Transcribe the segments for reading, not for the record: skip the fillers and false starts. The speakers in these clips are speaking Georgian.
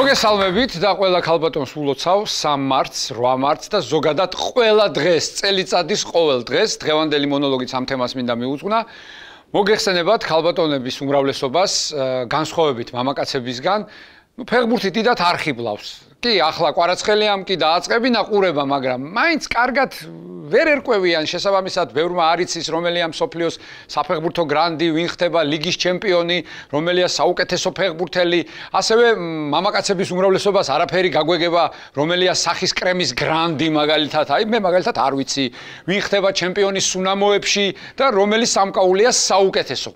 მოგესალმებით და ყველა ქალბატონს ულოცავ 3 მარტს, 8 მარტს და ზოგადად ყველა დღეს, წელიწადის ყოველ დღეს დღევანდელი მონოლოგიც ამ თემას მინდა მიუძღვნა. მოგეხსენებათ ქალბატონების უმრავლესობას განსხვავებით მამაკაცებისგან, ფეხბურთი დიდად არ ხიბლავს. კი, ახლა კვარაცხელია კი დააწყებინა ყურება, მაგრამ მაინც კარგად ვერ ერკვევიან შესაბამისად ბევრმა არ იცის რომელია მსოფლიოს საფეხბურთო გრანდი, ვინ ხდება ლიგის ჩემპიონი, რომელია საუკეთესო ფეხბურთელი, ასევე მამაკაცების უმრავლესობას არაფერი გაგვეგება რომელია სახის კრემის გრანდი მაგალითად, აი მე მაგალითად არ ვიცი, ვინ ხდება ჩემპიონი სუნამოებში და რომელი სამკაულია საუკეთესო.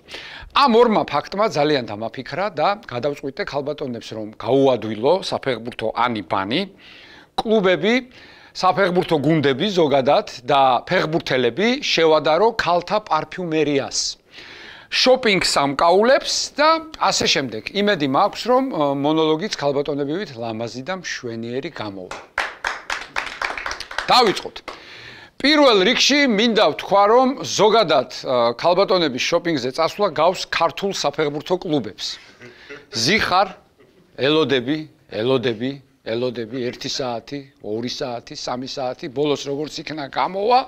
Ამ ორმა ფაქტმა ძალიან დამაფიქრა და გადავწყვიტე ქალბატონებს რომ გაუადვილო საფეხბურთო ანიბანი, კლუბები, საფეხბურთო გუნდები ზოგადად და ფეხბურთელები შევადარო ქალთა პარფიუმერიას. შოპინგ სამკაულებს და ასე შემდეგ. იმედი მაქვს რომ მონოლოგიც ქალბატონებივით ლამაზი და მშვენიერი გამოვა. დავიწყოთ. პირველ რიგში მინდა ვთქვა რომ ზოგადად ქალბატონების შოპინგზე წასვლა გავს ქართულ საფეხბურთო კლუბებს. ზიხარ, ელოდები, 1 საათი, 2 საათი, 3 საათი, ბოლოს როგორც იქნა გამოვა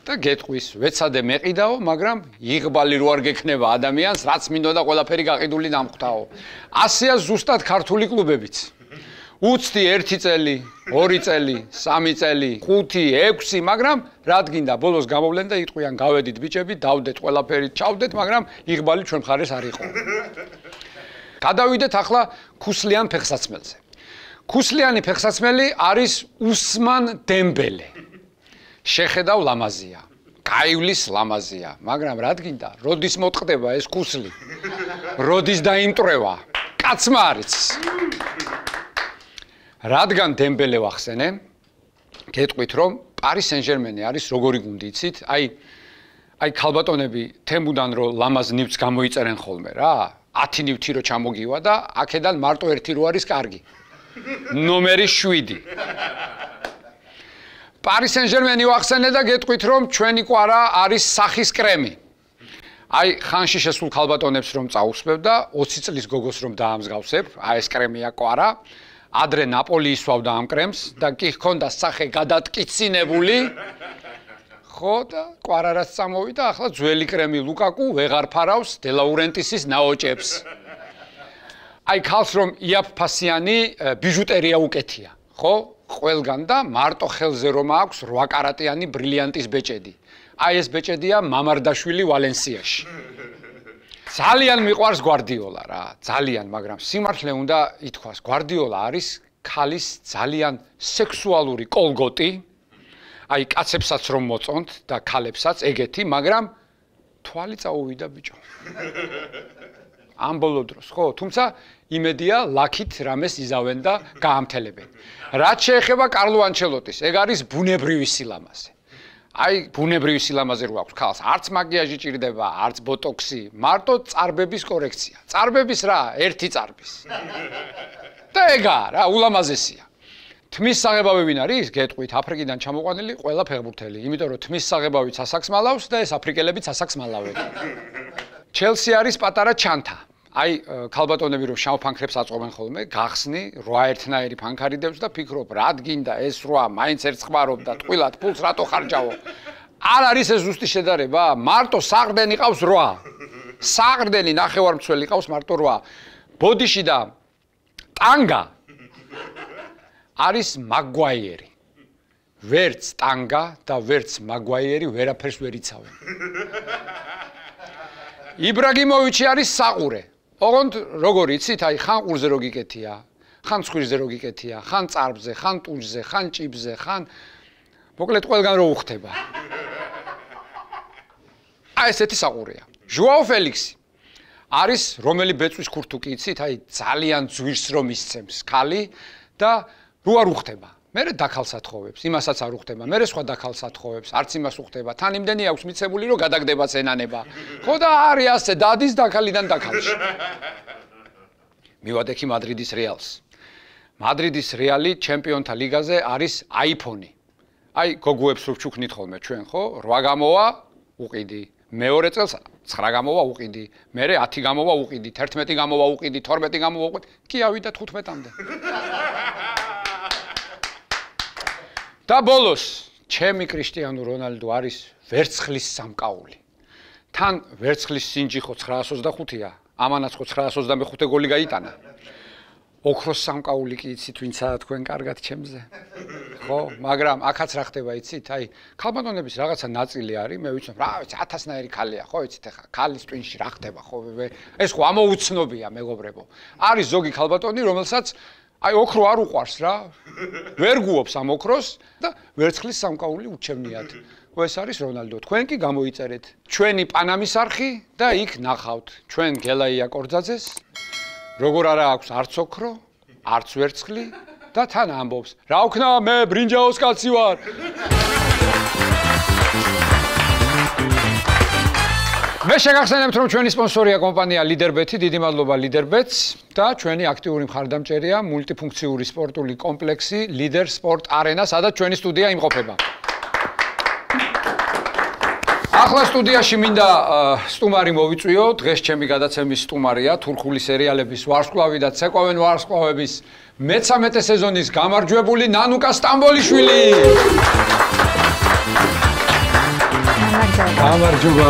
და გეტყვის, ვეცადე მეყიდაო, მაგრამ იღბალი რო არ გექნება ადამიანს, რაც მინდოდა ყველაფერი გაყიდული დამხვდაო. ასეა ზუსტად ქართული კლუბებიც. უცდი 1 წელი, 2 წელი, 3 წელი, 5, 6, მაგრამ რად გინდა ბოლოს გამოვლენ და იტყვიან გავედით ბიჭები, დავდეთ ყველაფერი, ჩავდეთ, მაგრამ იღბალი ჩვენ მხარეს არ იყო. გადავიდეთ ახლა ქუსლიან ფეხსაცმელზე. ქუსლიანი ფეხსაცმელი არის უსმან დემბელე. შეხედავ ლამაზია, გაივლის ლამაზია, მაგრამ რად გინდა, როდის მოტყდება ეს ქუსლი? როდის დაიმტრევა? კაცმა არის. რადგან დემბელე ვახსენე, გეტყვით რომ პარი სენ-ჟერმენი არის როგორი გუნდი იცით? აი ქალბატონები თემბუდან რომ ლამაზ ნივთს გამოიწერენ ხოლმე რა, 10 ნივთი რო ჩამოგივა და აქედან მარტო 1 რო არის კარგი. ნომერი 7. პარი სენ-ჟერმენი ვახსენე და გეტყვით რომ ჩვენი კვარა არის სახის კრემი. აი ხანში შესულ ქალბატონებს რომ წაუსვებ და 20 წლის გოგოს რომ დაამსგავსებ, აი ეს კრემია კვარა. ადრე ნაპოლი ისვავდა ამ კრემს და კი ჰქონდა სახე გადატკიცინებული. ხო და კვარა რაც წამოვიდა, ახლა ძველი კრემი ლუკაკუ ვეღარ ფარავს დელაურენტისის ნაოჭებს. აი ქალს რომ იაფფასიანი ბიჟუტერია უკეთია, ხო? ყველგან და მარტო ხელზე რომ აქვს 8 კარატიანი ბრილიანტის ბეჭედი. აი ეს ბეჭედია მამარდაშვილი ვალენსიაში. ძალიან მიყვარს გვარდიოლა რა, ძალიან, მაგრამ სიმართლე უნდა ითქვას, გვარდიოლა არის ქალის ძალიან სექსუალური კოლგოტი, აი კაცებსაც რომ მოწონთ და ქალებსაც ეგეთი, მაგრამ თვალი წაუვიდა ბიჭო. ამ ბოლო დროს, ხო, თუმცა იმედია ლაქით რამეს იზავენ და გაამთელებენ. რაც შეეხება კარლო ანჩელოტის, ეგ არის ბუნებრივი სილამაზე. აი ბუნებრივი სილამაზე რო აქვს ქალს, არც მაგიაჟი ჭირდება, არც ბოტოქსი, მარტო წარბების კორექცია. წარბების რა, 1 წარბის. და ეგა რა, ულამაზესია. თმის საღებავი ვინ არის? გეტყვით, აფრიკიდან ჩამოყვანილი ყველა ფეხბურთელი, იმიტომ რომ თმის საღებავიც ასაკს მალავს და ეს აფრიკელებიც ასაკს მალავენ. ჩელსი არის პატარა ჩანთა. აი ქალბატონები რომ შავ ფანქრებს აწყობენ ხოლმე, გახსნი 8 ერთნაირი ფანქარი დევს და ფიქრობ, რად გინდა ეს 8 მაინც ერთ ხმარობ და ტყილად ფულს რატო ხარჯავო? არ არის ეს ზუსტი შედარება, მარტო საყრდენი ყავს 8. საყრდენი ნახევარმცველი ყავს მარტო 8. ბოდიში და ტანგა არის მაგვაიერი. ვერც ტანგა და ვერც მაგვაიერი ვერაფერს ვერ იცავენ. იბრაგიმოვიჩი არის საყურე. ოღონდ როგორ იცით, აი ხან ყურზე რო გიკეთია, ხან ცხვირზე რო გიკეთია, ხან წარბზე, ხან ტუჯზე, ხან ჭიბზე, ხან მოკლედ ყველგან რო უხდება. აი ესეთი საყურეა. ჟუაო ფელიქსი არის რომელი ბეწვის ქურთუკი იცით, აი ძალიან ძვირს რომ ისცემს ქალი და რო არ უხდება. მერე დაქალს ათხოვებს, იმასაც არ უხდება, მერე სხვა დაქალს ათხოვებს, არც იმას უხდება. თან იმდენი აქვს მიცემული, რომ გადაგდებაც ენანება. ხო და არის ასე, დადის დაქალიდან დაქალში. მივადექი მადრიდის რეალს. მადრიდის რეალი ჩემპიონთა ლიგაზე არის iPhone-ი. აი გოგოებს რო ვჩუქნით ხოლმე ჩვენ, ხო? 8 გამოვა, უყიდი. მეორე წელს 9 გამოვა უყიდი, მერე 10 გამოვა უყიდი, 11 გამოვა უყიდი, 12 გამოვა უყიდი, კი ავიდა 15-მდე. და ბოლოს, ჩემი კრისტიანო რონალდო არის ვერცხლის სამკაული. თან ვერცხლის სინჯი ხო 925-ია, ამანაც ხო 925 გოლი გაიტანა. ოქროს სამკაული კი იცით ვინცაა თქვენ კარგად ჩემზე. ხო, მაგრამ აქაც რა ხდება იცით? აი, ქალბატონების რაღაცა ნაწილი არის, მე ვიცნობ, რა ვიცი, 1000-ნაირი ქალია, ხო, იცით ახლა, ქალის ტვინში რა ხდება, ხო, ეს ხო ამოუცნობია, მეგობრებო. არის ზოგი ქალბატონი, რომელსაც აი ოქრო არ უყვარს რა. ვერ გუობს ამ ოქროს და ვერცხლის სამკაული უჩემნიათ. ეს არის რონალდო. თქვენ კი გამოიწერეთ ჩვენი პანამის არხი და იქ ნახავთ ჩვენ გელაია კორძაძეს. როგორ არა აქვს არც ოქრო, არც ვერცხლი და თან ამბობს, რა ვქნა, მე ბრინჯაოს კაცი ვარ. მე შეგახსენებთ, რომ ჩვენი სპონსორია კომპანია ლიდერბეთი, დიდი მადლობა ლიდერბეთს და ჩვენი აქტიური მხარდამჭერია მულტიფუნქციური სპორტული კომპლექსი ლიდერ სპორტ არენა, სადაც ჩვენი სტუდია იმყოფება. ახლა სტუდიაში მინდა სტუმარი მოვიწვიო, დღეს ჩემი გადაცემის სტუმარია თურქული სერიალების ვარსკვლავი და ცეკვავენ ვარსკვლავების მე-13 სეზონის გამარჯვებული ნანუკა სტამბოლიშვილი. გამარჯობა.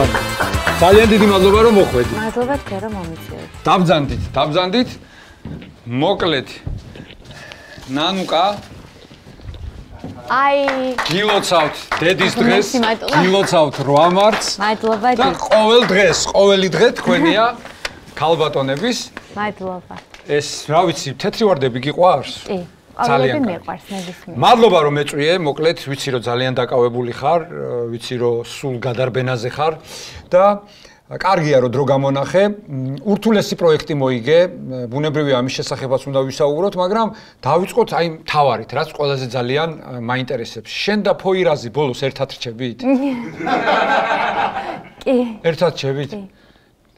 ძალიან დიდი მადლობა რომ მოხვედი. მადლობა თქვენ რომ მომიწვიეთ. დავბრძანდით. მოკლედ ნანუკა აი გილოცავთ დედის დღეს, გილოცავთ 8 მარტს. მადლობა და ყოველი დღე თქვენია ქალბატონების. მადლობა. ეს რა ვიცი, თეთრი ვარდები გიყვარს? კი. ძალიან მიყვარს ნებისმიერ. მადლობა რომ მეწვიე, მოკლედ ვიცი რომ ძალიან დაკავებული ხარ, ვიცი რომ სულ გადარბენაზე ხარ და კარგია რომ დრო გამონახე. ურთულესი პროექტი მოიგე, ბუნებრივია ამის შესახებაც უნდა ვისაუბროთ, მაგრამ დავიწყოთ აი მთავარით, რაც ყველაზე ძალიან მაინტერესებს. შენ და ფოირაზი ბოლოს ერთად რჩებით? კი. ერთად რჩებით?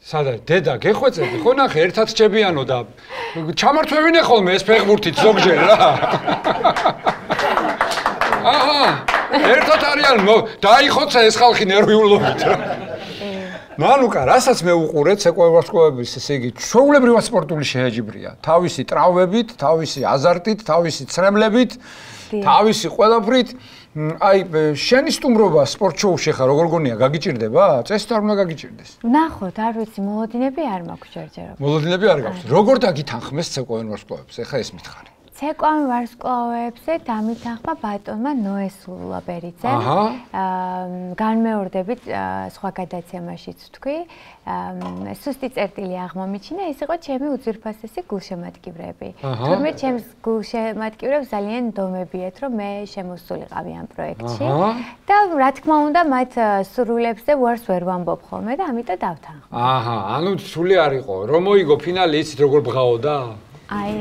სადა დედა გეხვეწები, ხო ნახე ერთად რჩებიანო და ჩამართვევინე ხოლმე ეს ფეხბურთით ზოგჯერ რა. აჰა, ერთად არიან, დაიხოცა ეს ხალხი ნერვიულობით რა. ნანუკა, რასაც მე უყურეთ, ცეკვავარსკვლავების, ესე იგი, ჩვეულებრივად სპორტული შეჯიბრია. თავისი ტრავმებით, თავისი აზარტით, თავისი ცრემლებით, თავისი ყველაფრით. აი, შენი სტუმრობა სპორტ შოუში ხა როგორ გონია, გაგიჭირდება? წესით არ უნდა გაგიჭირდეს. ნახოთ, არ ვიცი, მოლოდინები არ მაქვს ჯერჯერობით. მოლოდინები არ გაქვს. როგორ დაგითანხმეს ცეკვავარსკვლავებს? ეხა ეს მითხარი. ცეკვავენ ვარსკვლავებზე დამითანხმა ბატონმა ნოე სულაბერიძემ. განმეორდებით სხვა გადაცემაშიც ვთქვი. სუსტი წერტილი აღმომიჩინა, ეს იყო ჩემი უძვირფასესი გულშემატკივრები. თუმცა ჩემს გულშემატკივრებს ძალიან დომებიათ, რომ მე შემოსულიყავი ამ პროექტში და რა თქმა უნდა მათ სურვილებზე უარს ვერ ვამბობ ხოლმე და ამიტომ დავთანხმდი. აჰა, ანუ სული არ იყო. რომ მოიგო ფინალი, იცით როგორ ბღაოდა? აი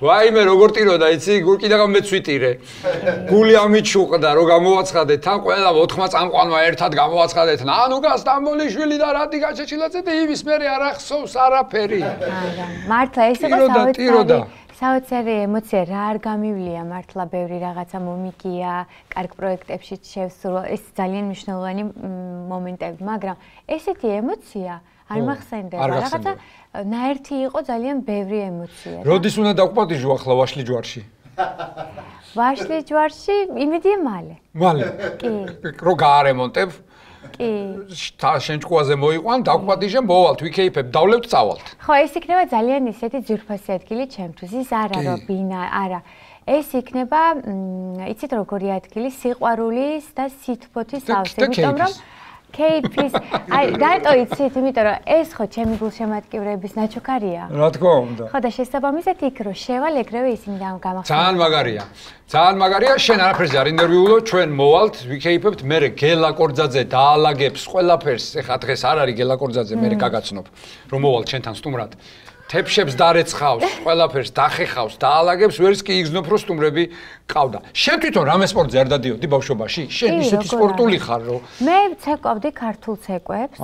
ვაიმე როგორ ტიროდა, იცი, კიდევ მეც ვიტირე. გული ამიჩუყდა, რომ გამოვაცხადეთ, თან ყველა 4 წამყვანმა ერთად გამოვაცხადეთ. ნანუკა სტამბოლიშვილი და რატი გაჩეჩილაძე და იმის მერე არ ახსოვს არაფერი. არა, მართლა ეს იყო საოცარი ემოცია, რა არ გამივლია მართლა ბევრი რაღაცა მომიგია, კარგ პროექტებში შევსრულო, ეს ძალიან მნიშვნელოვანი მომენტები, მაგრამ ესეთი ემოცია არ მახსენდება, რაღაცა ნაერთი იყო ძალიან ბევრი ემოცია. როდის უნდა დავყვატიჟო ახლა ვაშლი ჯვარში? ვაშლი ჯვარში იმედია მალე. მალე? კი. რო გაარემონტებ? კი. შენ ჭკუაზე მოიყვან, დავყვატიჟე, მოვალთ, ვიქეიფებ, დავლევთ, წავალთ. ხო, ეს იქნება ძალიან ისეთი ძვირფასი ადგილი ჩემთვის. ის არა რომ ბინა, არა. ეს იქნება, იცით როგორი ადგილი, სიყვარულის და სითბოთის სავსე, იმიტომ რომ кейფის, აი, რატო იცით, იმიტომ რომ ეს ხო ჩემი გულშემატკივრების ნაჩუქარია. რა თქმა უნდა. ხო და შესაბამისად იქ რო შევალ, ეგრევე ისინი გამახსენებენ. ძალიან მაგარია. ძალიან მაგარია, შენ არაფერზე არ ინერვიულო, ჩვენ მოვალთ, ვიქეიფებთ, მე გელა კორძაძე დაალაგებს ყველაფერს, ეხა დღეს არ არის გელა კორძაძე, მე გაგაცნობ, რომ მოვალ ჩვენთან სტუმრად. თეფშებს დარეცხავს, ყველაფერს დახეხავს, დაალაგებს, ვერც კი იგზნობ, რომ სტუმრები ყავდა. შენ თვითონ რამე სპორტზე არ დადიოდი ბავშვობაში? შენ ისეთი სპორტული ხარ, რომ მე ცეკვავდი ქართულ ცეკვებს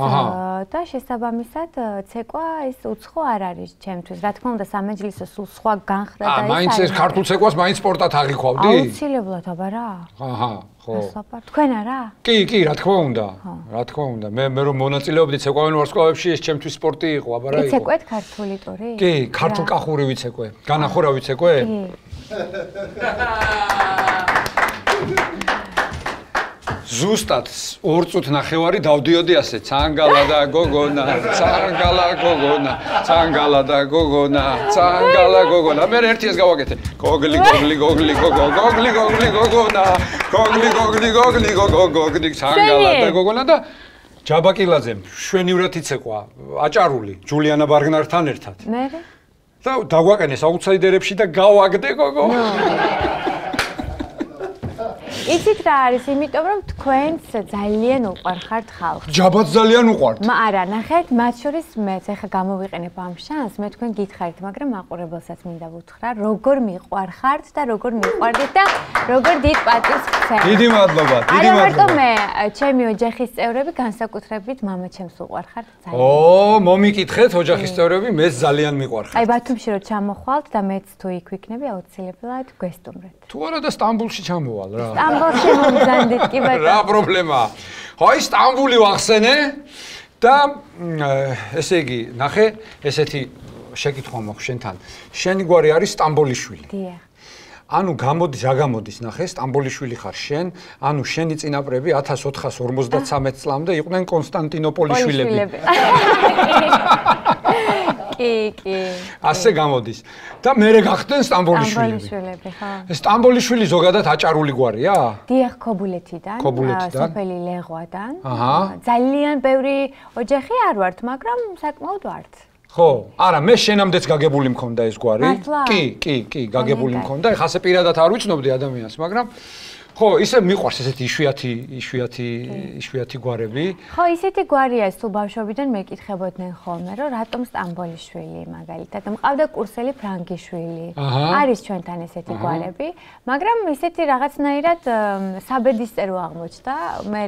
და შესაბამისად ცეკვა ეს უცხო არ არის ჩემთვის. რა თქმა უნდა, სამეჯლისო სულ სხვა განხრა და ის მაინც ეს ქართულ ცეკვას მაინც სპორტად აღიქვავდი? აუცილებლად, აბა რა. აჰა, ხო. თქვენ არა? კი, რა თქმა უნდა. რა თქმა უნდა. მე რომ მონაწილეობდით ეკვავენ ვარსკვლავებში, ეს ჩემთვის სპორტი იყო, აბარა იყო. იცეკვეთ ქართული ტური? კი, ქართულ კახური ვიცეკვე. განახორა ვიცეკვე? კი. ზუსტად 2 წუთი ნახევარი დავდიოდი ასე, ცანგალა და გოგონა, ცანგალა გოგონა, ცანგალა და გოგონა, ცანგალა გოგონა. მე ერთი ეს გავაკეთე. გოგლი გოგლი გოგლი გოგო, გოგლი გოგლი გოგონა, გოგლი გოგლი გოგლი გოგო, გოგლი ცანგალა და გოგონა და ჯაბაკილაძემ შვენივრად იცეკვა, აჭარული, ჯულიანა ბარგნართან ერთად. მე? და დაგვაყენეს აუთსაიდერებში და გავაგდე გოგო. იცით რა არის, იმიტომ რომ თქვენს ძალიან უყვარხართ ხალხს. ჯაბაც ძალიან უყვართ. არა, ნახეთ, მათ შორის მეც ახლა გამოვიყენებ ამ შანსს, მე თქვენ გითხარით, მაგრამ მაყურებელსაც მინდა ვუთხრა, როგორ მიყვარხართ და როგორ მიყვარდით და როგორ დიდ პატივს გცემთ. დიდი მადლობა, დიდი არა მარტო მადლობა. მე, ჩემი ოჯახის წევრები განსაკუთრებით მამაჩემს უყვარხართ ძალიან. მომიკითხეთ ოჯახის წევრები, მეც ძალიან მიყვარხარ. აი ბათუმში რო ჩამოხვალთ და მეც თუ იქ ვიქნები, აუცილებლად გვესტუმრეთ. თუ არა და სტამბულში ჩამოვალ რა. სტამბოლში მომგზავნდით კი ბატონო. რა პრობლემაა? ხო, აი სტამბული ვახსენე და ესე იგი, ნახე, ესეთი შეკითხვა მაქვს შენთან. შენი გვარი არის სტამბოლიშვილი. დიახ. ანუ გამოდის, რა გამოდის, ნახე, სტამბოლიშვილი ხარ შენ, ანუ შენი წინაპრები 1453 წლამდე იყვნენ კონსტანტინოპოლიშვილები. კი. ასე გამოდის. და მე გახდნენ სტამბოლიშვილები. სტამბოლიშვილები, ხო. სტამბოლიშვილი ზოგადად აჭარული გვარია? დიახ, ქობულეთიდან, სოფელი ლეღვადან. ძალიან ბევრი ოჯახი არ ვართ, მაგრამ sakmaud ვართ. ხო, არა, მე შენამდეც გაგებული მქონდა ეს გვარი. კი, გაგებული მქონდა. ეხლა ასე პირადად არ ვიცნობდი ადამიანს, მაგრამ ხო, ისე მიყვარს ესეთი იშვიათი გვარები. ხო, ისეთი გვარია, სულ ბავშვობიდან მეკითხებოდნენ ხოლმე, რომ რატომ სტამბოლიშვილი მაგალითად. მყავდა კურსელი ფრანგიშვილი. არის ჩვენთან ესეთი გვარები, მაგრამ ისეთი რაღაცნაირად საბედისწერო აღმოჩნდა. მე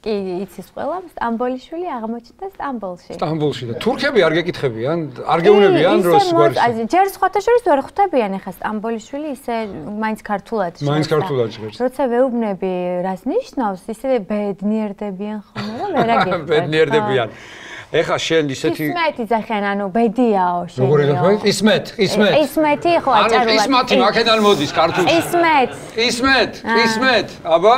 კი იცის ყველა, სტამბოლიშვილი აღმოჩნდა სტამბოლში. სტამბოლში და თურქები არ გეკითხებიან, არ გეუნებიან როს გვარს. ჯერ სხვათა შორის ვერ ხვდებიან ეხა სტამბოლიშვილი ისე მაინც ქართულად ჟღერს. როცა ვეუბნები რას ნიშნავს, ისე ბედნიერდებიან ხოლმე, რომ ვერ აგიხსნათ. ბედნიერდებიან. ეხა შენ ისეთი ისმეთი ძახიან, ანუ ბედიაო შენ. როგორ ეკითხები? ისმეთი ხო აჭარულად. ანუ ისმათი მაკედან მოდის ქართულში. ისმეთ. აბა?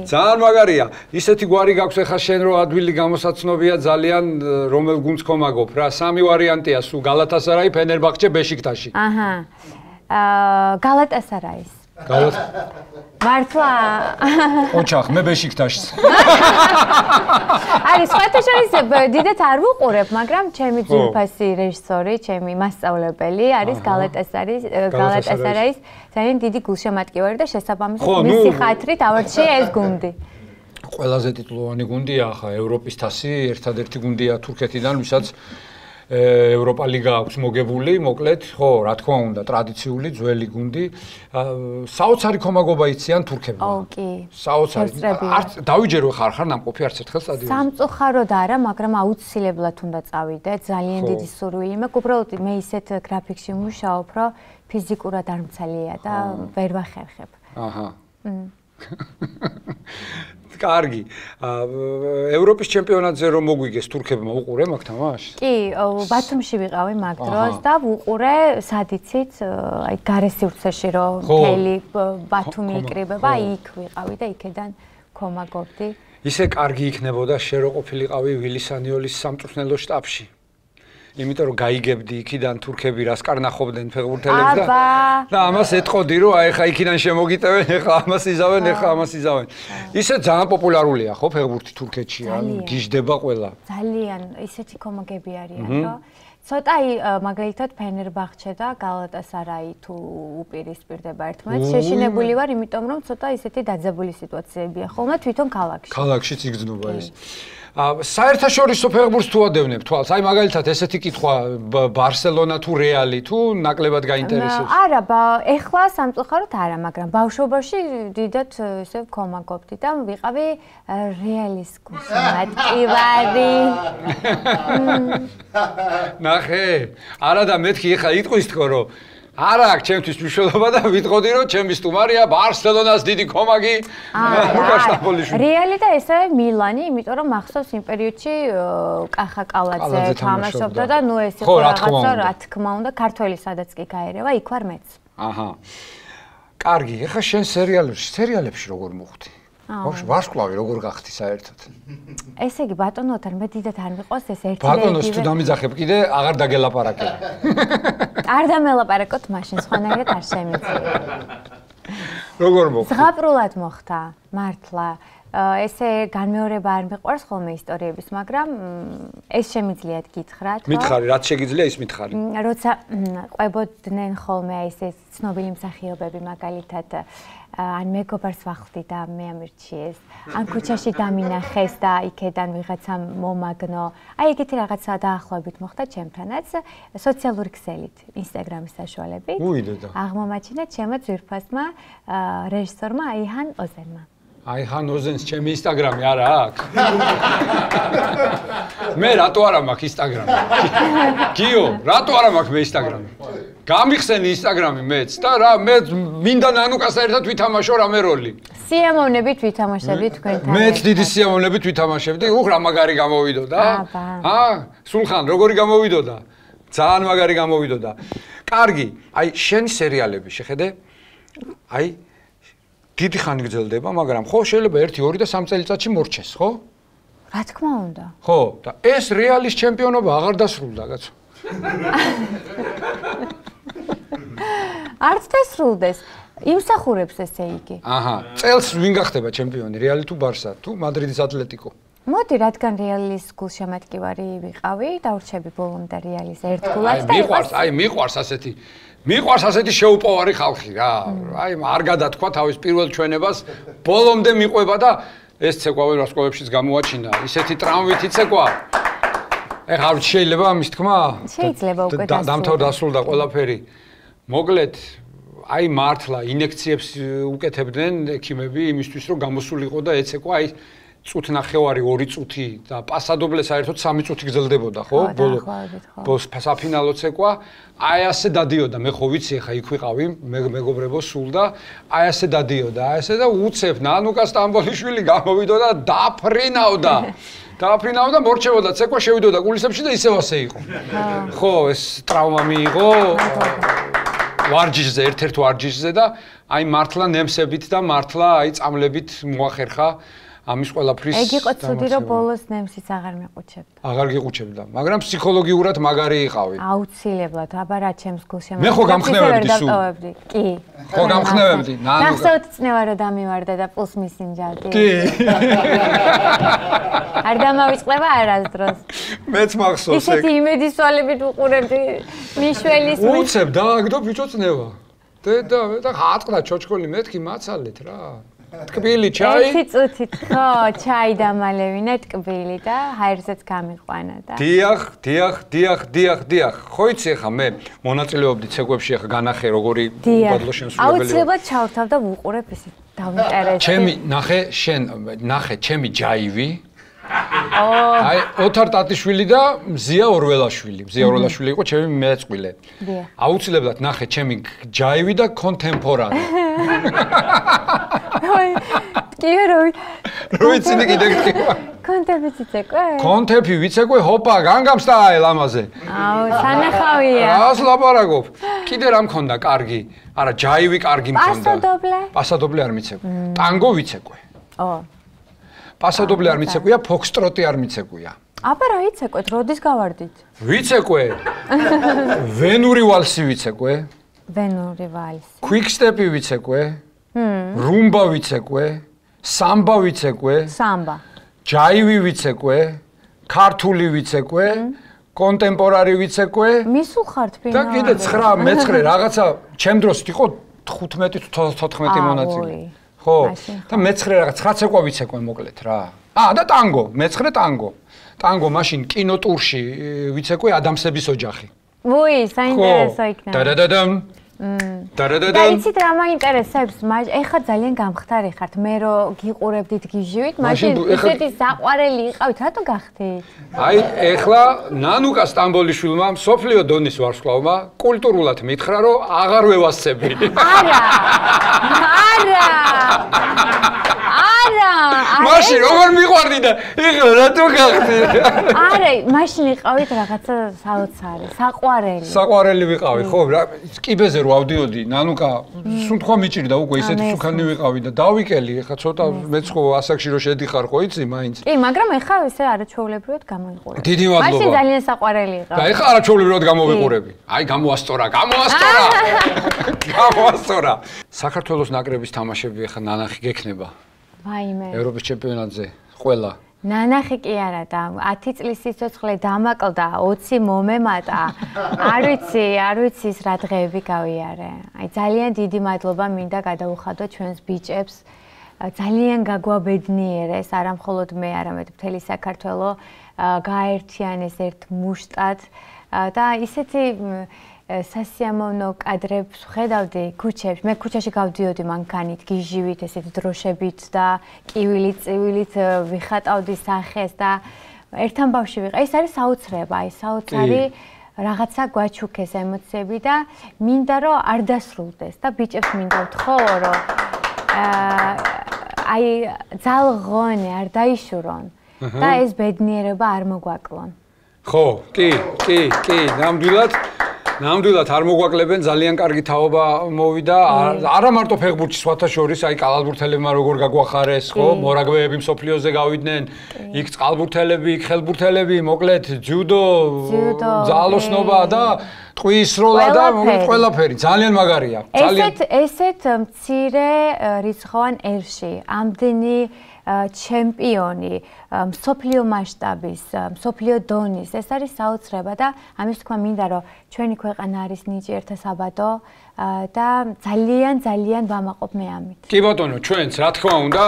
ძალიან მაგარია. ისეთი გვარი გაქვს ეხა შენ რო ადვილი გამოსაცნობია ძალიან რომელ გუნდს ხომაგობ რა. 3 ვარიანტია სულ გალათასარაი, ფენერბახჩე, ბეშიქტაში. აჰა. გალათასარაის. მართლა? ოჩახ, მე ბეშიქტაშს. არის სხვათა შორის დიდად არ ვუყურებ, მაგრამ ჩემი ძვირფასი რეჟისორი, ჩემი მასწავლებელი არის გალათასარაის ძალიან დიდი გულშემატკივარი და შესაბამისად მისი ხათრით ავარჩია ეს გუნდი. ყველაზე ტიტულოვანი გუნდია ახლა ევროპის თასი, ერთადერთი გუნდია თურქეთიდან, ვისაც ევროპა ლიგა აქვს მოგებული, მოკლედ, ხო, რა თქმა უნდა, ტრადიციული ძველი გუნდი. საოცარი ხომაგობა იციან თურქებმა. ო, კი. საოცარი. არც დავიჯერო ხარ ნამყოფი არც ერთხელ სტადიონზე. სამწუხაროდ არა, მაგრამ აუცილებლად უნდა წავიდე, ძალიან დიდი სურვილი მაქვს. უბრალოდ მე ისეთ გრაფიკში მუშაობ, რომ ფიზიკურად არ მცალია და ვერ ვახერხებ. აჰა. კარგი. ევროპის ჩემპიონატზე რომ მოგვიგეს თურქებმა უყურე მაგ თამაშს? კი, ბათუმში ვიყავი მაგ დროს და ვუყურე სადიცით, აი გარესივრცეში რომ მთელი ბათუმი იკრიბება, იქ ვიყავი და იქედან ვქომაგობდი. ისე კარგი იქნებოდა შენ რო ყოფილიყავი ვილისანიოლის სამწვრთნელო შტაბში. იმიტომ რომ გაიგებდი იქიდან თურქები რას კარნახობდნენ ფეხბურთელებს და ამას ეთყოდი რომ აი ხა იქიდან შემოგიტევენ, ეხლა ამას იზავენ, ეხლა ამას იზავენ. ისე ძალიან პოპულარულია ხო ფეხბურთი თურქეთში, ანუ გიждდება ყველა. ძალიან ისეთი კომაგები არიან, რომ ცოტა მაგალითად ფენერბახჩე და გალატასარაი თუ უპირისპირდება ერთმანეთს, შეშინებული ვარ, იმიტომ რომ ცოტა ისეთი დაძაბული სიტუაციებია ხოლმე თვითონ ქალაქში. ქალაქშიც იგრძნობა ეს. საერთაშორისო ფეხბურთს თუ ადევნებ თვალს, აი მაგალითად ესეთი კითხვა ბარსელონა თუ რეალი თუ ნაკლებად გაინტერესებს? არა, ეხლა სამწუხაროდ არა, მაგრამ ბავშვობაში დიდად ესე ვქომაგობდი და ვიყავი რეალის გულშემატკივარი. ნახე, არა და მეთქი ეხლა იტყვის თქო რომ არა აქვს ჩემთვის მნიშვნელობა და ვიტყოდი რომ ჩემი სტუმარია ბარსელონას დიდი კომაგი ლუკას ნაპოლიშვილი. რეალი და ესაა მილანი, იმიტომ რომ მახსოვს იმ პერიოდში კახა კალაძე თამაშობდა და ნუ ეს იყო რაღაცა რა თქმა უნდა ქართველი სადაც კი გაერევა იქ ვარ მეც. აჰა. კარგი, ეხლა შენ სერიალებში როგორ მოხვდი? ბავშვი ვარსკვლავი როგორ გახდი საერთოდ? ესე იგი ბატონოთან მე დიდად არ მიყვარს ეს ერთი ბატონოს თუ დამიძახებ კიდე აღარ დაგელაპარაკებ. არ დამელაპარაკოთ მაშინ სხვანაირად არ შემიძლია. როგორ მოხდა? ზღაპრულად მოხდა, მართლა. ესე განმეორება არ მიყვარს ხოლმე ისტორიების, მაგრამ ეს შემიძლიათ გითხრათ, რომ მითხარი, რაც შეგიძლია ის მითხარი. როცა ყვებოდნენ ხოლმე ეს ცნობილი მსახიობები მაგალითად ან მეგობარს ვახდი და მე ამირჩიეს, ან ქუჩაში დამინახეს და იქედან ვიღაცა მომაგნო. აი ეგეთი რაღაცა დაახლოებით მოხდა ჩემთანაც სოციალური ქსელით, ინსტაგრამის საშუალებით. აღმომაჩინა ჩემო ძვირფასმა რეჟისორმა აიჰან ოზენმა. აიჰან ოზენს ჩემი ინსტაგრამი არა აქვს. მე რატო არა მაქვს ინსტაგრამი? გიო, რატო არა მაქვს მე ინსტაგრამი? გამიხსენი ინსტაგრამი მეც და რა მე მინდა ნანუკასთან ერთად ვითამაშო რამე როლი. სიამოვნებით ვითამაშებდი თქვენთან. მეც დიდი სიამოვნებით ვითამაშებდი. უх რა მაგარი გამოვიდოდა. სულხან როგორი გამოვიდოდა? ძალიან მაგარი გამოვიდოდა. კარგი, აი შენი სერიალები შეხედე? აი დიდი ხანი გრძელდება, მაგრამ ხო შეიძლება 1, 2 და 3 წელიწადში მორჩეს, ხო? რა თქმა უნდა. ხო, და ეს რეალის ჩემპიონობა აღარ დასრულდა, კაცო. არც დასრულდეს. იმსახურებს ესე იგი. აჰა, წელს ვინ გახდება ჩემპიონი, რეალი თუ ბარსა, თუ მადრიდის ატლეტიკო? მოდი, რადგან რეალის გულშემატკივარი ვიყავი, დავრჩები ბოლომდე რეალის ერთგულად და მიყვარს ასეთი შეუპოვარი ხალხი რა. აი, არ გადათქვა თავის პირველ ჩვენებას, ბოლომდე მიყვება და ეს ცეკვა ვარსკვლავებშიც გამოაჩინა. ისეთი ტრამვით იცეკვა. ეხლა არ შეიძლება ამის თქმა? შეიძლება უკვე დასრულდა ყველაფერი. მოკლედ, აი მართლა ინექციებს უკეთებდნენ ექიმები იმისთვის, რომ გამოსულიყო და ეცეკვა აი წუთნახევარი 2 წუთი და პასადობლე საერთოდ 3 წუთი გრძელდებოდა, ხო? ბოლოს საფინალო ცეკვა. აი ასე დადიოდა, მე ხო ვიცი, ხა იქ ვიყავი, მეგობრებო სულ და აი ასე დადიოდა, აი ასე და უცებ ნანუკა სტამბოლიშვილი გამოვიდო და დააფრინავდა, მორჩებოდა ცეკვა, შევიდოდა კულისებში და ისევ ასე იყო. ხო, ეს ტრავმა მიიღო ვარჯიშზე, ერთ-ერთ ვარჯიშზე და აი მართლა ნემსებით და მართლა აი წამლებით მოახერხა ამის ყველაფრის. ეგ იყო ცუდი, რომ ბოლოს ნემსიც აღარ მეყუჩებდა. აღარ გიყუჩებდა, მაგრამ ფსიქოლოგიურად მაგარი იყავი. აუცილებლად, აბა რა ჩემს გულშემატკივარს. მე ხო გამხნევებდი სულ. კი. ხო გამხნევებდი, ნანუკა. ნახსოვთ წნევა რომ დამივარდა და პულს მისინჯავდი. კი. არ დამავიწყდება არასდროს. მეც მახსოვს ეგ. ისეთი იმედისვალებით უყურებდი მიშველის. უცებ დააგდო ბიჭო წნევა. და გაატყდა ჩოჩქოლი მეთქი მაცალეთ რა. ტკბილი ჩაი. 1 წუთით ხო, ჩაი დამალევინა ტკბილი და ჰაერზეც გამიყვანა და. დიახ. ხო იცი ხა მე მონაწილეობდი ცეკვებში ხა განახე როგორი ბადლო შემსრულებელი. აუცილებლად ჩავთავ და ვუყურებ ისე დავინტერესდი. ჩემი ნახე ჩემი ჯაივი. აი ოთარ ტატიშვილი და მზია ორველაშვილი. მზია ორველაშვილი იყო ჩემი მეწყვილე. აუცილებლად ნახე ჩემი ჯაივი და კონტემპორარი. კი როიცინი კიდე კონტეფი ვიცეკვე? კონტეფი ვიცეკვე, ჰოპა, განგამ სტაილ ამაზე. აუ, სანახავია. რას ლაპარაკობ? კიდე რა მქონდა კარგი? არა, ჯაივი კარგი მქონდა. პასადობლე არ მიცეკვე. ტანგო ვიცეკვე. პასადობლე არ მიცეკვია, ფოქსტროტი არ მიცეკვია. აბა რა იცეკვეთ, როდის გავარდით? ვიცეკვე. ვენური ვალსი ვიცეკვე. ვენური ვალსი. კვიკსტეპი ვიცეკვე. რუმბა ვიცეკვე. სამბა ვიცეკვე. სამბა. ჯაივი ვიცეკვე. ქართული ვიცეკვე. კონტემპორარი ვიცეკვე. მისუხართ ფინალში. და კიდე 9 მე-9 რაღაცა ჩემ დროს იყო 15-14 მონაწილე. ხო, და მე-9 რაღაც 9 ცეკვა ვიცეკვე მოკლედ რა. და ტანგო, მე-9 ტანგო. ტანგო მაშინ კინოტურში ვიცეკვე ადამსების ოჯახი. ვუი, საინტერესო იქნება. დადადადამ, და იცით რა მაინტერესებს? ეხლა ძალიან გამხდარი ხართ. მე რო გიყურებდით გიჟივით, მაშინ ისეთი საყვარელი იყავით, რატო გახდით? აი, ეხლა ნანუკა სტამბოლიშვილმა მსოფლიო დონის ვარსკვლავმა კულტურულად მითხრა, რომ აღარ ვევასწები. არა. მაშინ როგორ მიყვარდი და ეხლა რატო გახდი? არა, მაშინ იყავით რაღაცა საოცარი, საყვარელი. საყვარელი ვიყავი, ხო, კიბეზე რო ავდიოდი, ნანუკა სუნთქვა მიჭირდა უკვე ისეთი სუქანი ვიყავი და დავიკელი, ეხლა ცოტა მეც ხო ასაკში რო შედიხარ, ხო იცი, მაინც. კი, მაგრამ ეხლა ესე არაჩვეულებრივად გამოიყურებ. დიდი მადლობა. მაშინ ძალიან საყვარელი იყავ. და ეხლა არაჩვეულებრივად გამოვიყურები. აი, გამოასწორა. გამოასწორა. საქართველოს ნაკრების თამაშები ეხლა ნანახი გექნება. ვაიმე. ევროპის ჩემპიონატზე ყველა. ნანახი კი არა და 10 წლის სიცოცხლე დამაკლდა, 20 მომემატა. არ ვიცი ის რა დღეები გავიარე. აი ძალიან დიდი მადლობა მინდა გადაუხადო ჩვენს ბიჭებს. ძალიან გაგვაბედნიერეს, არა მხოლოდ მე, არამედ მთელი საქართველო გააერთიანეს ერთ მუშტად და ისეთი სასიამოვნო კადრებს ხედავდი ქუჩებში. მე ქუჩაში გავდიოდი მანქანით, გიჟივით, ესეთი დროშებით და კივილით ვიხატავდი სახეს და ერთ ამბავში ვიყავ. ეს არის საოცრება, აი საოცარი რაღაცა გვაჩუქეს ემოციები და მინდა რომ არ დასრულდეს და ბიჭებს მინდა ვთხოვ რომ აი ძალღონე არ დაიშურონ და ეს ბედნიერება არ მოგვაკლონ. ხო, კი, ნამდვილად არ მოგვაკლებენ, ძალიან კარგი თაობა მოვიდა. არა მარტო ფეხბურთში, სხვათა შორის, აი კალათბურთელებმა როგორ გაგვახარეს, ხო? მორაგბეები მსოფლიოზე გავიდნენ, იქ წყალბურთელები, იქ ხელბურთელები, მოკლედ ჯუდო, ძალოსნობა და ტყვის სროლა და მოკლედ ყველაფერი. ძალიან მაგარია. ესეთ მცირე რიცხოვან ერში, ამდენი ჩემპიონი, მსოფლიო მასშტაბის, მსოფლიო დონის, ეს არის საოცრება და ამის თქმა მინდა რომ ჩვენი ქვეყანა არის ნიჭიერთა საბადო და ძალიან ვამაყობ მე ამით. კი ბატონო, ჩვენც რა თქმა უნდა.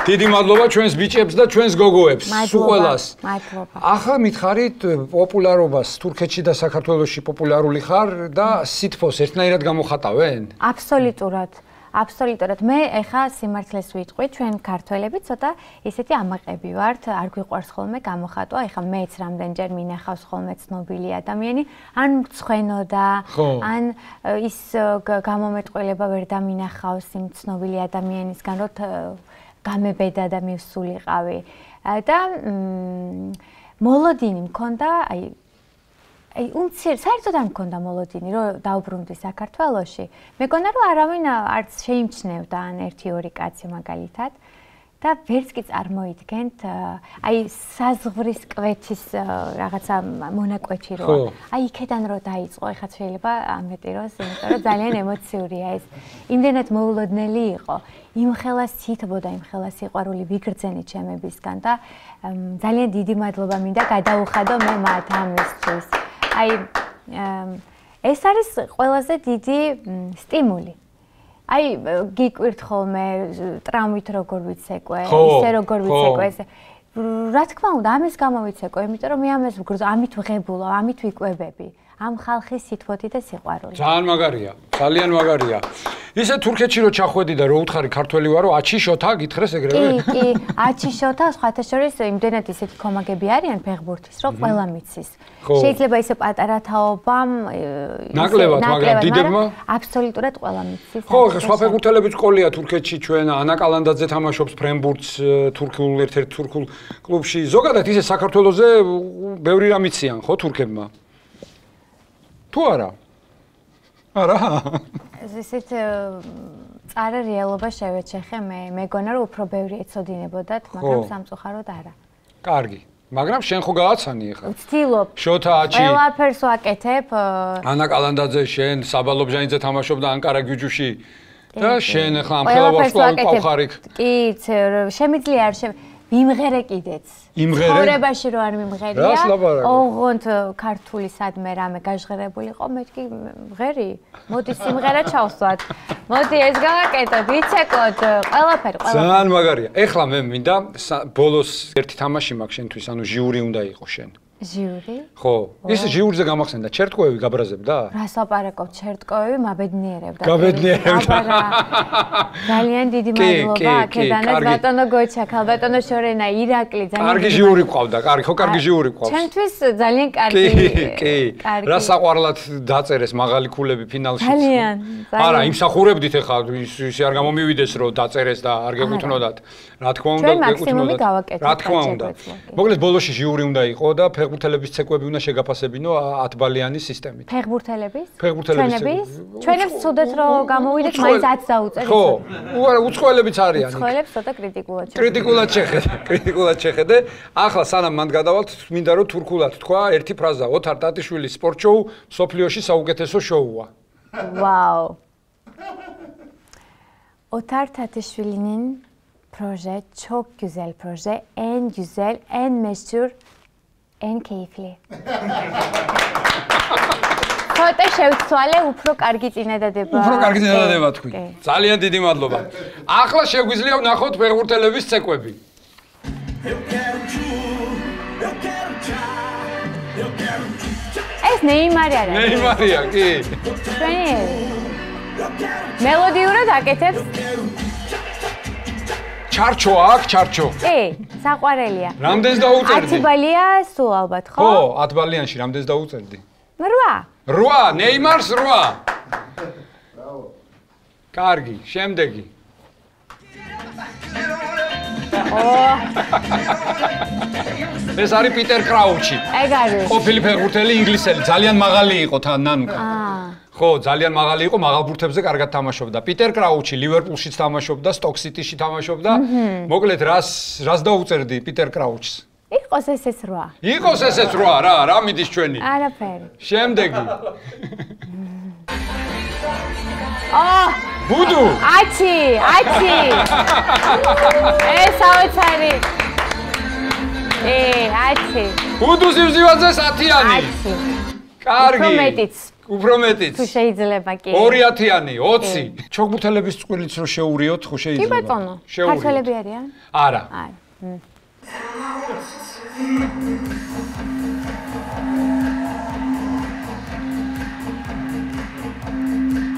დიდი მადლობა ჩვენს ბიჭებს და ჩვენს გოგოებს, სულ ყველას. მადლობა. ახლა მითხარით პოპულარობას თურქეთში და საქართველოში პოპულარული ხარ და სითფოს ერთნაირად გამოხატავენ? აბსოლუტურად. მე ეხა სიმართლეს ვიტყვი, ჩვენ ქართველები ცოტა ისეთი ამაყები ვართ, არ გვიყვარს ხოლმე გამოხატვა. ეხა მეც რამდენჯერ მინახავს ხოლმე ცნობილი ადამიანი, ან მცხვენოდა, ან ის გამომეტყველება ვერ დამინახავს იმ ცნობილი ადამიანისგან, რომ გამებედა და მივსულიყავი. და მოლოდინი მქონდა, აი საერთოდ არ მქონდა მოლოდინი, რომ დაუბრუნდი საქართველოში. მეგონა რომ არავინ არც შეიმჩნევდა ან 1-2 კაცი მაგალითად და ვერც კი წარმოიდგენთ, აი საზღვრის კვეთის რაღაცა მონაკვეთი როა. აი იქედან რო დაიწყო, ეხლა შეიძლება ამეტიროს, იმიტომ რომ ძალიან ემოციურია ეს. იმდენად მოულოდნელი იყო. იმხელა სითბოდა, იმხელა სიყვარული ვიგრძენი ჩემებისგან და ძალიან დიდი მადლობა მინდა გადაუხადო მე მათ ამისთვის. აი ეს არის ყველაზე დიდი სტიმული. აი გიკვირთ ხოლმე ტრამვით როგორ ვიცეკვე, ისე როგორ ვიცეკვე, ესე. რა თქმა უნდა, ამის გამო ვიცეკვე, იმიტომ რომ მე ამას ამით ვღებულობ, ამით ვიკვებები. ამ ხალხის სითბოთი და სიყვარული. ძალიან მაგარია. ისე თურქეთში რო ჩახვედი და რო უთხარი ქართველი ვარო, აჩიშოთა გითხრეს ეგრევე? კი, აჩიშოთა, სხვათა შორის იმდენად ისეთი კომაგები არიან ფეხბურთის, რომ ყველა მიცის. შეიძლება ისე პატარა თაობამ ნაკლებად, მაგრამ დიდებმა აბსოლუტურად ყველა მიცის. ხო, სხვა ფეხბურთელებიც ყოლია თურქეთში, ჩვენ ანა კალანდაძე თამაშობს ფრენბურთს თურქულ ერთ-ერთ თურქულ კლუბში. ზოგადად ისე საქართველოზე ბევრი რამ იციან, ხო, თურქებმა? თუ არა? არა. ისეთ წარა რეალობა შევეჩეხე მე. მეგონა რომ უფრო ბევრი ეცოდინებოდათ, მაგრამ სამწუხაროდ არა. კარგი. მაგრამ შენ ხო გააცანი ახლა? ვცდილობ. შოთა აჩი. ყველაფერს ვაკეთებ. ანა კალანდაძე შენ საბალობჟანიძე თამაშობდა ანკარა გიჯუში და შენ ახლა ამ ხელავაშკვალ ყავხარ იქ. კი, შემიძლია არ მიმღერე კიდეც. იმღერე? ხორებაში რო არ მიმღერია. რას ლაპარაკობ? ოღონდ ქართული სადმე რამე გაჟღერებულიყო, მეთქი მღერი. მოდი სიმღერა ჩავსვათ. მოდი ეს გავაკეთოთ, ვიცეკლოთ, ყველაფერი. ძალიან მაგარია. ეხლა მე მინდა ბოლოს ერთი თამაში მაქვს შენთვის, ანუ ჟიური უნდა იყოს შენ. ჟიური? ხო, ის ჟიურზე გამახსენდა, ჩერტკოები გაბრაზებდა? რას ლაპარაკობ, ჩერტკოები მაბედნიერებდა. გაბედნიერებდა. ძალიან დიდი მადლობა, აქედანაც ბატონო გოჩა, ქალბატონო შორენა, ირაკლი, ძალიან კარგი ჟიური ყავდა, კარგი, ხო, კარგი ჟიური ყავს. ჩემთვის ძალიან კარგი. კი. რა საყვარლად დაწერეს მაღალი ქულები ფინალში. ძალიან. არა, იმსახურებდით ეხლა ის არ გამომივიდეს რომ დაწერეს და არ გეკუთვნოდათ. რა თქმა უნდა, გეკუთვნოდათ. რა თქმა უნდა. მოკლედ ბოლოში ჟიური უნდა იყო და ფეხბურთელების ცეკვები უნდა შეგაფასებინო 10 ბალიანი სისტემით. ფეხბურთელების? ფეხბურთელების. ჩვენებს ცუდად რომ გამოვიდეთ, მაინც 10 დაუწერეთ. ხო, უცხოელებიც არიან. უცხოელებს ცოტა კრიტიკულად შეხედე. კრიტიკულად შეხედე. ახლა სანამ მანდ გადავალთ, მინდა რომ თურქულად თქვა ერთი ფრაზა. ოთარ ტატიშვილის სპორტ შოუ სოფლიოში საუკეთესო შოუა. Wow. Otar Tatishvilinin proje çok güzel proje. En güzel, en meşhur, en keyifli. Foto შევცვალე, უფრო კარგი წინადადება. უფრო კარგი წინადადება თქვი. ძალიან დიდი მადლობა. ახლა შეგვიძლია ვნახოთ ფეხბურთელების ცეკვები. ეს ნეიმარი არა. ნეიმარია, კი. ჩვენი მელოდიურად აკეთებს. ჩარჩო აქვს, ჩარჩო. კი, საყვარელია. რამდენს დაუწერდი? 10 ბალია სულ ალბათ, ხო? ხო, 10 ბალიანში რამდენს დაუწერდი? 8. 8, ნეიმარს 8. კარგი, შემდეგი. ეს არის პიტერ კრაუჩი. ეგ არის. ყოფილი ფეხბურთელი ინგლისელი, ძალიან მაღალი იყო თან ნანუკა. ხო, ძალიან მაღალი იყო, მაღალ ბურთებზე კარგად თამაშობდა. პიტერ კრაუჩი ლივერპულშიც თამაშობდა, სტოკ სიტიში თამაშობდა. მოკლედ რას დაუწერდი პიტერ კრაუჩს? იყოს ესეც 8. იყოს ესეც 8, რა მიდის ჩვენი? არაფერი. შემდეგი. ბუდუ. 10. ეს აუცარი. 10. ბუდუს ივზივაძე 10-იანი. 10. კარგი. უფრო მეტიც. თუ შეიძლება კი. 2-10-იანი, 20. ჩოგბურთელების წყვილიც რო შეურიოთ, ხო შეიძლება? კი ბატონო. ქართველები არიან? არა.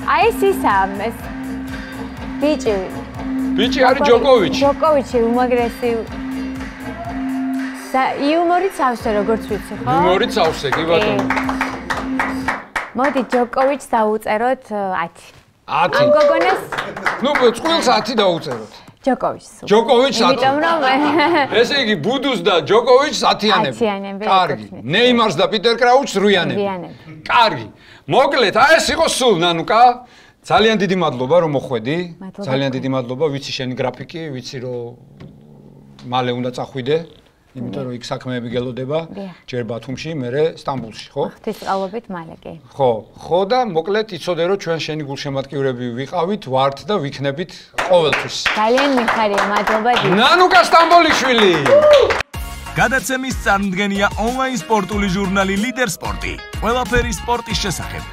აი ეს ბიჭი არის ჯოკოვიჩი. ჯოკოვიჩი უმაგრესი. იუმორიც ავსე როგორც ვიცი, ხო? იუმორიც ავსე, კი ბატონო. მოდი ჯოკოვიჩს დაუწეროთ 10. 10. ამ გოგონას? ნუ წყვილს 10 დაუწეროთ. ჯოკოვიჩს. ჯოკოვიჩს 10. იმიტომ რომ ესე იგი ბუდუს და ჯოკოვიჩს 10-იანები. 10-იანები. კარგი. ნეიმარს და პიტერ კრაუჩს 8-იანები. კარგი. მოკლედ, აი ეს იყო სულ ნანუკა. ძალიან დიდი მადლობა რომ მოხვედი. ძალიან დიდი მადლობა, ვიცი შენი გრაფიკი, ვიცი რომ მალე უნდა წახვიდე. იმიტომ რომ იქ საქმეები გელოდება, ჯერ ბათუმში, მერე სტამბულში, ხო? ღვთისმწყალობით მალე კი. ხო და მოკლედ იცოდე რომ ჩვენ შენი გულშემატკივრები ვიყავით, ვართ და ვიქნებით ყოველთვის. ძალიან მიხარია, მადლობა. ნანუკა სტამბოლიშვილი. გადაცემის წარმდგენია ონლაინ სპორტული ჟურნალი ლიდერ სპორტი. ყველაფერი სპორტის შესახებ.